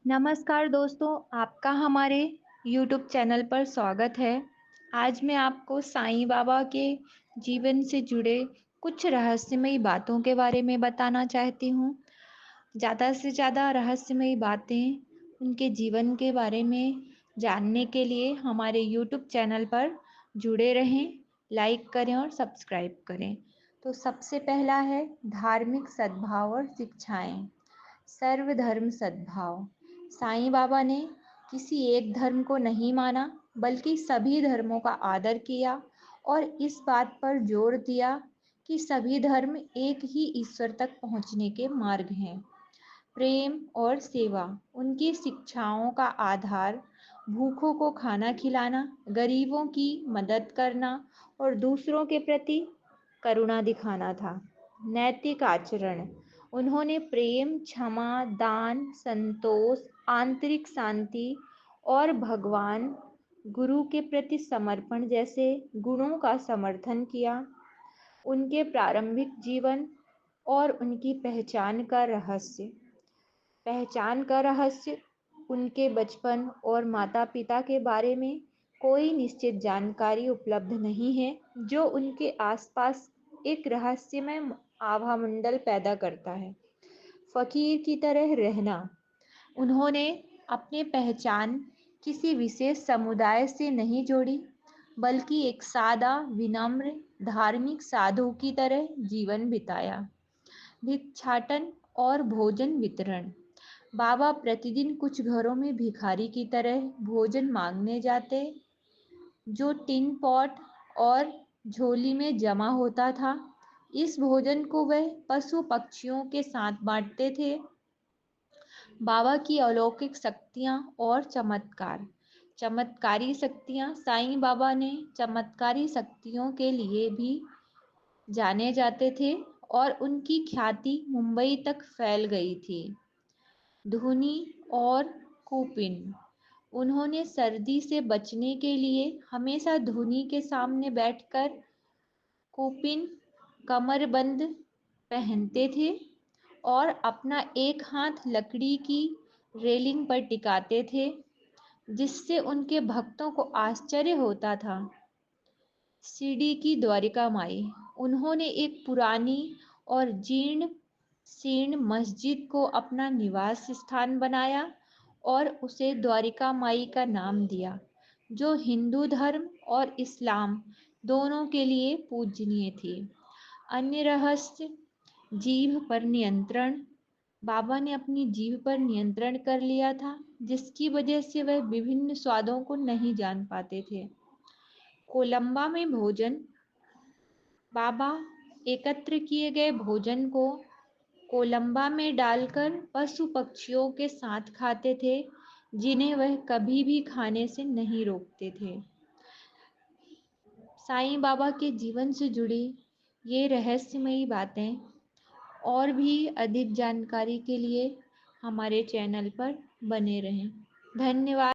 नमस्कार दोस्तों, आपका हमारे YouTube चैनल पर स्वागत है। आज मैं आपको साईं बाबा के जीवन से जुड़े कुछ रहस्यमयी बातों के बारे में बताना चाहती हूँ। ज़्यादा से ज़्यादा रहस्यमयी बातें, उनके जीवन के बारे में जानने के लिए हमारे YouTube चैनल पर जुड़े रहें, लाइक करें और सब्सक्राइब करें। तो सबसे पहला है धार्मिक सद्भाव और शिक्षाएँ। सर्वधर्म सद्भाव। साईं बाबा ने किसी एक धर्म को नहीं माना, बल्कि सभी धर्मों का आदर किया और इस बात पर जोर दिया कि सभी धर्म एक ही ईश्वर तक पहुंचने के मार्ग हैं। प्रेम और सेवा। उनकी शिक्षाओं का आधार भूखों को खाना खिलाना, गरीबों की मदद करना और दूसरों के प्रति करुणा दिखाना था। नैतिक आचरण। उन्होंने प्रेम, क्षमा, दान, संतोष, आंतरिक शांति और भगवान गुरु के प्रति समर्पण जैसे गुणों का समर्थन किया। उनके प्रारंभिक जीवन और उनकी पहचान का रहस्य। उनके बचपन और माता-पिता के बारे में कोई निश्चित जानकारी उपलब्ध नहीं है, जो उनके आसपास एक रहस्यमय आभामंडल पैदा करता है। फकीर की तरह रहना। उन्होंने अपनी पहचान किसी विशेष समुदाय से नहीं जोड़ी, बल्कि एक सादा, विनम्र, धार्मिक साधु की तरह जीवन बिताया। भिक्षाटन और भोजन वितरण। बाबा प्रतिदिन कुछ घरों में भिखारी की तरह भोजन मांगने जाते, जो टिन पॉट और झोली में जमा होता था। इस भोजन को वह पशु पक्षियों के साथ बांटते थे। बाबा की अलौकिक शक्तियाँ और चमत्कार। चमत्कारी शक्तियाँ। साईं बाबा ने चमत्कारी शक्तियों के लिए भी जाने जाते थे और उनकी ख्याति मुंबई तक फैल गई थी। धुनी और कूपिन। उन्होंने सर्दी से बचने के लिए हमेशा धुनी के सामने बैठकर कूपिन कमरबंद पहनते थे और अपना एक हाथ लकड़ी की रेलिंग पर टिकाते थे, जिससे उनके भक्तों को आश्चर्य होता था। शिरडी की द्वारिका माई। उन्होंने एक पुरानी और जीर्ण शीर्ण मस्जिद को अपना निवास स्थान बनाया और उसे द्वारिका माई का नाम दिया, जो हिंदू धर्म और इस्लाम दोनों के लिए पूजनीय थी। अन्य रहस्य। जीभ पर नियंत्रण। बाबा ने अपनी जीभ पर नियंत्रण कर लिया था, जिसकी वजह से वह विभिन्न स्वादों को नहीं जान पाते थे। कोलंबा में भोजन। बाबा एकत्र किए गए भोजन को कोलंबा में डालकर पशु पक्षियों के साथ खाते थे, जिन्हें वह कभी भी खाने से नहीं रोकते थे। साईं बाबा के जीवन से जुड़ी ये रहस्यमयी बातें और भी अधिक जानकारी के लिए हमारे चैनल पर बने रहें। धन्यवाद।